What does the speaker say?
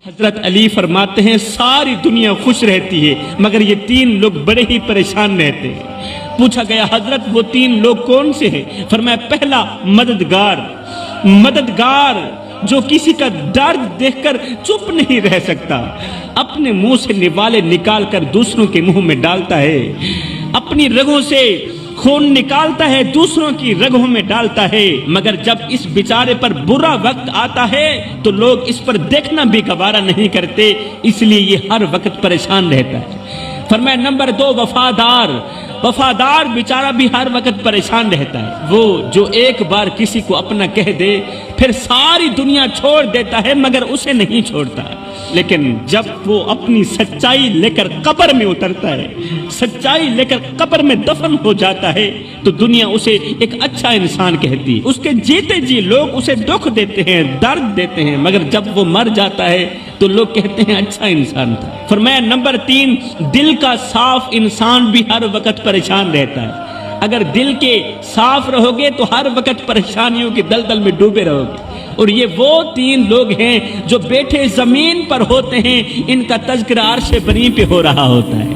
حضرت علی فرماتے ہیں ساری دنیا خوش رہتی ہے مگر یہ تین لوگ بڑے ہی پریشان رہتے ہیں۔ پوچھا گیا حضرت وہ تین لوگ کون سے ہیں؟ فرمایا پہلا مددگار جو کسی کا درد دیکھ کر چپ نہیں رہ سکتا، اپنے منہ سے نوالے نکال کر دوسروں کے منہ میں ڈالتا ہے، اپنی رگوں سے خون نکالتا ہے دوسروں کی رگوں میں ڈالتا ہے، مگر جب اس بیچارے پر برا وقت آتا ہے تو لوگ اس پر دیکھنا بھی گوارا نہیں کرتے، اس لیے یہ ہر وقت پریشان رہتا ہے۔ فرمایا نمبر 2 وفادار بیچارہ بھی ہر وقت پریشان رہتا ہے، وہ جو ایک بار کسی کو اپنا کہہ دے پھر ساری دنیا چھوڑ دیتا ہے مگر اسے نہیں چھوڑتا، لیکن جب وہ اپنی سچائی لے کر قبر میں اترتا ہے، سچائی لے کر قبر میں دفن ہو جاتا ہے تو دنیا اسے ایک اچھا انسان کہتی ہے، اس کے جیتے جی لوگ اسے دکھ دیتے ہیں، درد دیتے ہیں، مگر جب وہ مر جاتا ہے تو لوگ کہتے ہیں اچھا انسان تھا۔ فرمایا نمبر 3 دل کا صاف انسان بھی ہر وقت پریشان رہتا ہے، اگر دل کے صاف رہو گے تو ہر وقت پریشانیوں کی دلدل میں ڈوبے رہو گے، اور یہ وہ 3 لوگ ہیں جو بیٹھے زمین پر ہوتے ہیں، ان کا تذکرہ عرش بری پہ ہو رہا ہوتا ہے۔